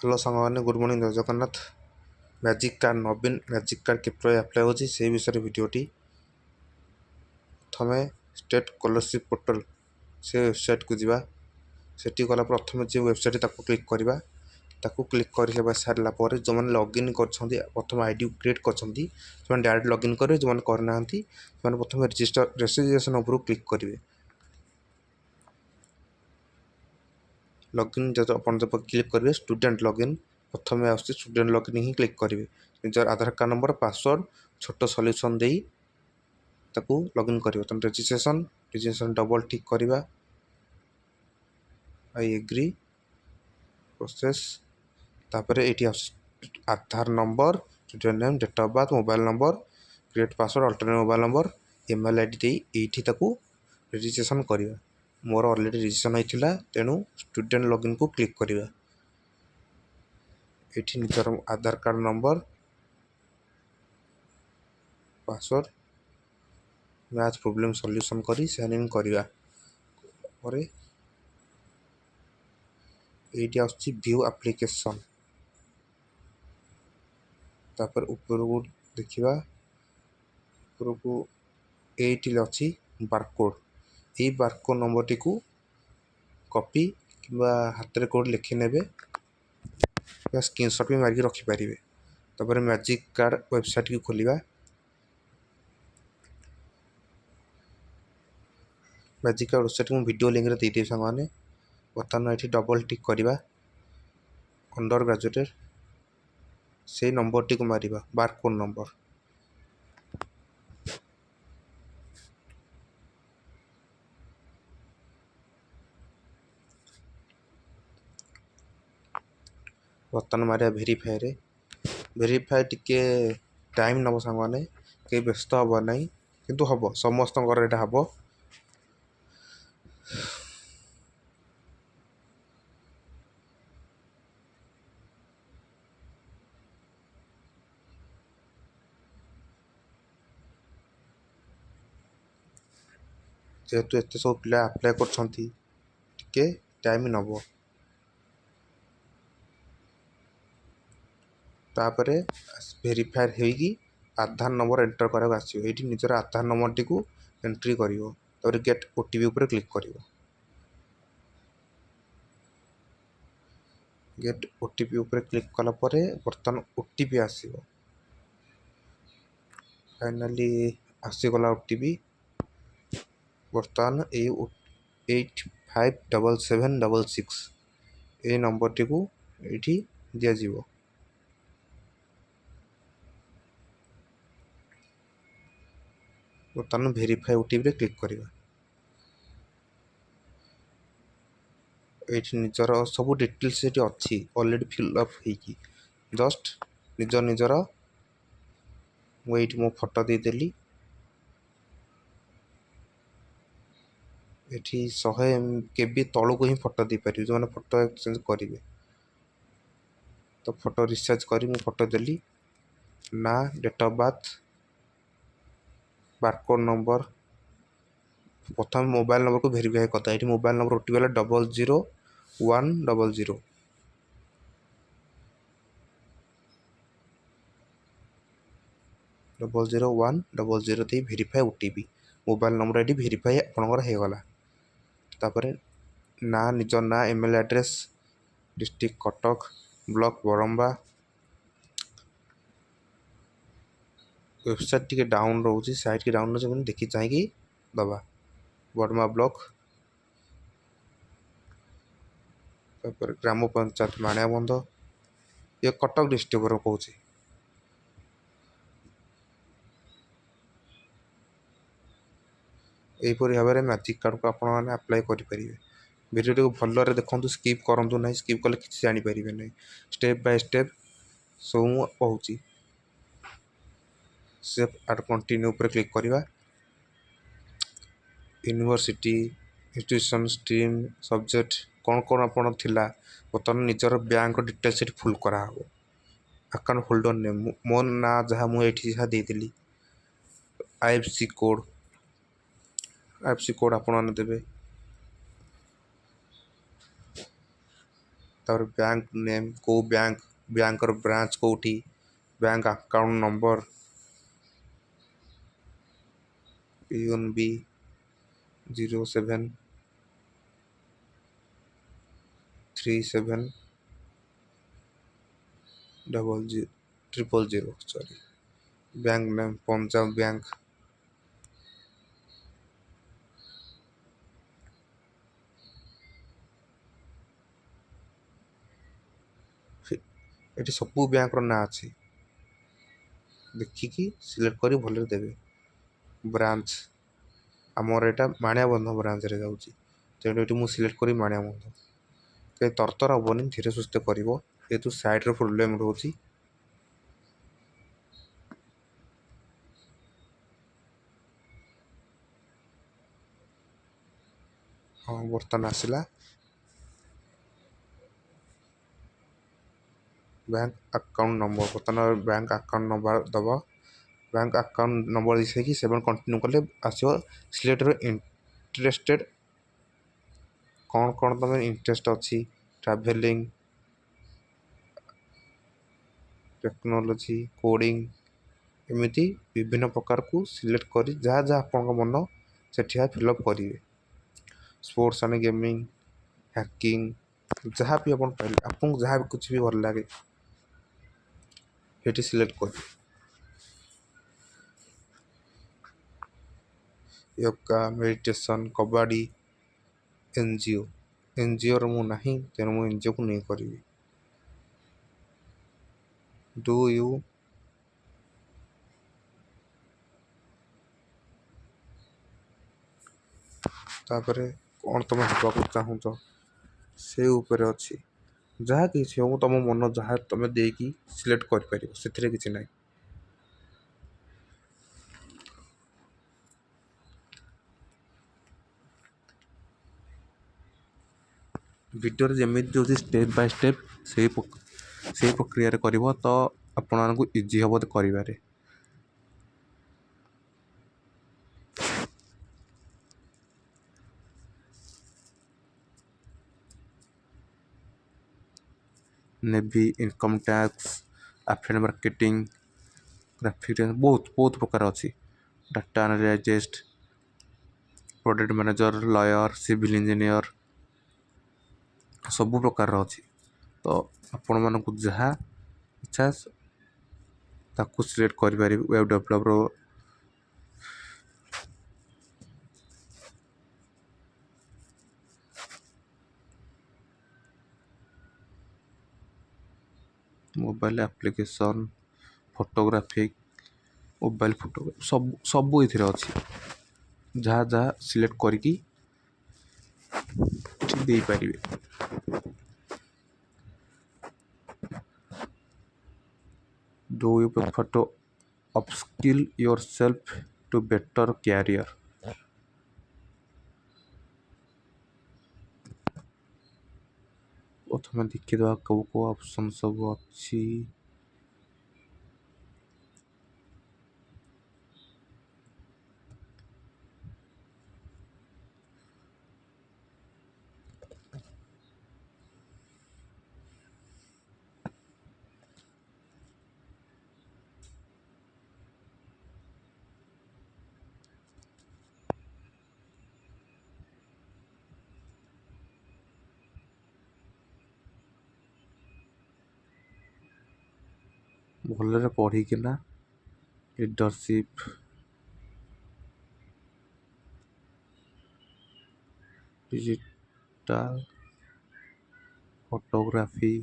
Hello सांगने good morning जय Jagannath. Magic card नवीन magic card किपरि apply होची से विषय वीडियोटी प्रथम स्टेट स्कॉलरशिप पोर्टल से वेबसाइट को जावा सेठी गला प्रथम जो वेबसाइट ताको क्लिक करवा ताको क्लिक कर सारा पर जो मैंने लॉगिन कर प्रथम आईडी क्रिएट कर डायरेक्ट लॉगिन करेंगे जो मैंने करना प्रथम रजिस्ट्रेशन उपरू क्लिक करेंगे। लॉगिन जब अपन जब क्लिक करेंगे स्टूडेंट लॉगिन प्रथम आस स्टूडेंट लॉगिन ही क्लिक करेंगे निजर आधार कार्ड नंबर पासवर्ड छोट सॉल्यूशन दे ताकू लॉगिन करियो तन रजिस्ट्रेशन डबल टिक करवा आई एग्री प्रोसेस तापर एटी Aadhaar number student name date of birth mobile number create password alternate mobile number email ID दे एठी ताकू रजिस्ट्रेशन करवा मोर ऑलरेडी रजिस्ट्रेशन होता तेणु स्टूडेंट लॉगिन को क्लिक करवा एठी निजर Aadhaar card number password math problem solution करी साइन इन करवा और एटी आछि व्यू एप्लीकेशन तापर ऊपर को देखिबा ऊपर को एटी अछि बारकोड ए बारकोड नंबर टी को कॉपी किबा हाथ रे कोड लिखि नेबे या स्क्रीनशॉट भी मार के रखि परिबे। तापर मैजिक कार्ड वेबसाइट को खोलिबा मैजिक कार्ड वेबसाइट को वीडियो लिंक रे देते संगाने बर्तमान ये डबल टिक करवा अंडर ग्रेजुएटेड से नंबर टी को मारिबा बारकोड नंबर बर्तमान मारिया वेरीफाई टिके टाइम नब सांगने कई व्यस्त हम ना किंतु हम समस्त यहाँ हम जेहेतु एत सब पिला आप्लाय कर टाइम नब तापर वेरीफाई होगी आधार नंबर एंटर करा आसो ये निजर आधार नंबर टी को एंट्री कर गेट ओटीपी उपर क्लिक कर गेट ओटीपी उपर क्लिक कला परे बर्तमान ओटीपी आसीबो फाइनली आसीगला ओटीपी बर्तमान 857766 ये नंबर टी को ये दिज्व बर्तमान वेरीफाई ओटीपी रे क्लिक करवा ये निजर सब डिटेल्स ये अच्छी ऑलरेडी फिलअप होगी जस्ट निजर निजर मुझे मो फोटो देदेली ये 100 केबी तलू को ही फोटो दे पारि जो मैंने फोटो एक्सचेंज करेंगे तो फोटो रिचार्ज करी मु फोटो देली ना date of birth barcode number प्रथम मोबाइल नंबर को वेरीफाई करता है मोबाइल नंबर ओटीपी वाला 00100 00100 दे वेरीफाई ओटीपी मोबाइल नंबर ये वेरीफाई आपंकर होगला तापर ना निज ना email address district Cuttack block Baramba website टी डाउन रोचे साइट की डाउन रोचे देखी चाहिए दबा बड़मा ब्लॉक तापर ग्राम पंचायत माणिया बंध ये कटक डिस्ट्रिक्ट पर कहूँ यहीपरी भाव में मैजिक कार्ड को आपण अप्लाई करेंगे भिडियो को भलरे देखो स्किप करूँ ना स्किप कले कि जानीपर ना स्टेप बाय स्टेप सब कहूँ सेव एट कंटिन्यू पर क्लिक करवा यूनिवर्सिटी इंस्टीट्यूशन स्ट्रीम सब्जेक्ट कौन कौन आपन थिला बर्तमान निजर बैंक डिटेल्स फुल करा अकाउंट होल्डर नेम मो ना जहाँ मुझे जहाँ देदेली आईएफसी कोड आपने देवे ତାପରେ ବ୍ୟାଙ୍କ ନେମ୍, କେଉଁ ବ୍ୟାଙ୍କର ବ୍ରାଞ୍ଚ କେଉଁଠି, ବ୍ୟାଙ୍କ ଆକାଉଣ୍ଟ ନମ୍ବର, PNB 0737000000, ସରି, ବ୍ୟାଙ୍କ ନେମ୍ ପଞ୍ଜାବ ବ୍ୟାଙ୍କ। ଏଠି ସବୁ ବ୍ୟାଙ୍କର ନାଁ ଅଛି, ଦେଖିକି ସିଲେକ୍ଟ କରି ଭଲରେ ଦେବେ। ବ୍ରାଞ୍ଚ ଆମର ଏଇଟା ମାଣିଆବନ୍ଧ ବ୍ରାଞ୍ଚରେ ଯାଉଛି, ତେଣୁ ଏଠି ମୁଁ ସିଲେକ୍ଟ କରି ମାଣିଆବନ୍ଧ। କେହି ତରତର ହେବନି, ଧୀରେ ସୁସ୍ଥେ କରିବ, ଯେହେତୁ ସାଇଡ଼୍ର ପ୍ରୋବ୍ଲେମ୍ ରହୁଛି। ହଁ ବର୍ତ୍ତମାନ ଆସିଲା। ବ୍ୟାଙ୍କ ଆକାଉଣ୍ଟ ନମ୍ବର, ବର୍ତ୍ତମାନ ବ୍ୟାଙ୍କ ଆକାଉଣ୍ଟ ନମ୍ବର ଦେବ। ବ୍ୟାଙ୍କ ଆକାଉଣ୍ଟ ନମ୍ବର ଦେଇକି ସେଭେନ୍ କଣ୍ଟିନ୍ୟୁ କଲେ ଆସିବ ସିଲେକ୍ଟର ଇଣ୍ଟରେଷ୍ଟେଡ଼, କ'ଣ କ'ଣ ତୁମେ ଇଣ୍ଟରେଷ୍ଟ ଅଛି, ଟ୍ରାଭେଲିଂ, ଟେକ୍ନୋଲୋଜି, କୋଡ଼ିଂ, ଏମିତି ବିଭିନ୍ନ ପ୍ରକାରକୁ ସିଲେକ୍ଟ କରି ଯାହା ଯାହା ଆପଣଙ୍କ ମନ ସେଠି ଫିଲ୍ଅପ୍ କରିବେ। ସ୍ପୋର୍ଟସ୍ ଆଣ୍ଡ ଗେମିଂ, ହ୍ୟାକିଂ, ଯାହା ବି ଆପଣ ପାଇଲେ, ଆପଣଙ୍କୁ ଯାହା ବି କିଛି ବି ଭଲ ଲାଗେ ଏଠି ସିଲେକ୍ଟ କରିବେ। ୟୋଗା, ମେଡ଼ିଟେସନ୍, କବାଡ଼ି, ଏନ୍ଜିଓର ମୁଁ ନାହିଁ, ତେଣୁ ମୁଁ ଏନ୍ଜିଓକୁ ନେଇ କରିବି। ଡୁ ୟୁ ତାପରେ କ'ଣ ତୁମେ ହେବାକୁ ଚାହୁଁଛ ସେ ଉପରେ ଅଛି। ଯାହା କିଛି ହଉ ତୁମ ମନ ଯାହା ତୁମେ ଦେଇକି ସିଲେକ୍ଟ କରିପାରିବ, ସେଥିରେ କିଛି ନାହିଁ। ଭିଡ଼ିଓରେ ଯେମିତି ଦେଉଛି ଷ୍ଟେପ୍ ବାଇ ଷ୍ଟେପ୍ ସେଇ ପ୍ରକ୍ରିୟାରେ କରିବ ତ ଆପଣମାନଙ୍କୁ ଇଜି ହେବ କରିବାରେ। Navy, income tax, affiliate marketing, graphic design, ବହୁତ ପ୍ରକାର ଅଛି। Data analyst, project manager, lawyer, civil engineer, ସବୁ ପ୍ରକାରର ଅଛି। ତ ଆପଣମାନଙ୍କୁ ଯାହା ଇଚ୍ଛା ତାକୁ ସିଲେକ୍ଟ କରିପାରିବେ। Web developer, mobile application, photographic, mobile photography, ସବୁ ଏଥିରେ ଅଛି। ଯାହା ଯାହା ସିଲେକ୍ଟ କରିକି ଦେଇପାରିବେ। Do you prefer to upskill yourself to better career? ପ୍ରଥମେ ଦେଖିଦେବା କେଉଁ ଅପସନ୍ ସବୁ ଅଛି। ଭଲରେ ପଢ଼ିକିନା leadership, digital photography,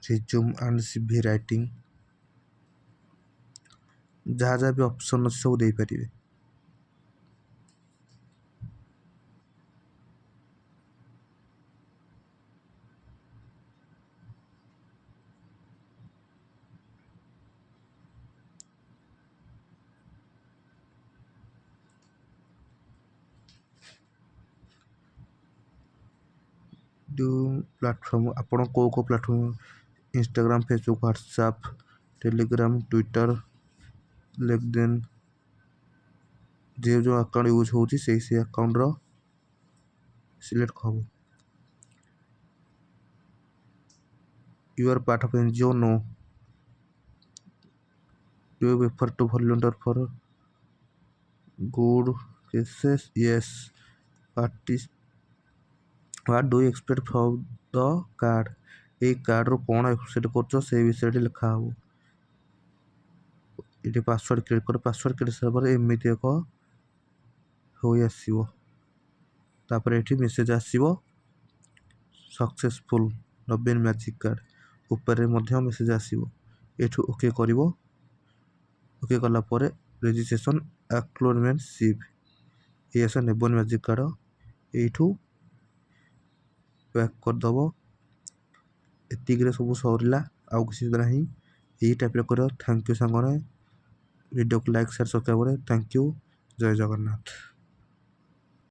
resume and CV writing, ଯାହା ଯାହା ବି ଅପସନ୍ ଅଛି ସବୁ ଦେଇପାରିବେ। ପ୍ଲାଟଫର୍ମ ଆପଣ କେଉଁ platform Instagram, Facebook, WhatsApp, Telegram, Twitter, LinkedIn ଯେଉଁ ଆକାଉଣ୍ଟ ୟୁଜ୍ ହେଉଛି ସେଇ ଆକାଉଣ୍ଟର ସିଲେକ୍ଟ ହେବ। You are part of NGO? No. Do you prefer to volunteer for good cases? Yes. What do you expect from the card? এই କାର୍ଡ଼ରୁ କ'ଣ expect କରୁଛ ସେଇ ବିଷୟରେ ଲେଖା ହେବ। ଏଠି ପାସୱାର୍ଡ଼ କ୍ରିଏଟ୍ କର। ପାସୱାର୍ଡ଼ କ୍ରିଏଟ୍ ସାରିଲା ପରେ ଏମିତି ଏକ ହୋଇ ଆସିବ। ତାପରେ ଏଠି ମେସେଜ୍ ଆସିବ ସକ୍ସେସଫୁଲ୍ ନବୀନ ମ୍ୟାଜିକ୍ କାର୍ଡ଼। ଉପରେ ମଧ୍ୟ ମେସେଜ୍ ଆସିବ। ଏଠୁ ଓକେ କରିବ। ଓକେ କଲା ପରେ ରେଜିଷ୍ଟ୍ରେସନ୍ ଆକ୍ନୋଲେଜମେଣ୍ଟ ଏଇ ଆସ ନବୀନ ମ୍ୟାଜିକ୍ କାର୍ଡ଼ ଏଇଠୁ ପ୍ୟାକ୍ କରିଦେବ। ଏତିକିରେ ସବୁ ସରିଲା, ଆଉ କିଛି ନାହିଁ। ଏଇ ଟାଇପ୍ରେ କରିବ। ଥ୍ୟାଙ୍କ ୟୁ ସାଙ୍ଗମାନେ। ଭିଡ଼ିଓକୁ ଲାଇକ୍, ସେୟାର, ସବସ୍କ୍ରାଇବ୍ କରେ। Thank you. ଜୟ ଜଗନ୍ନାଥ।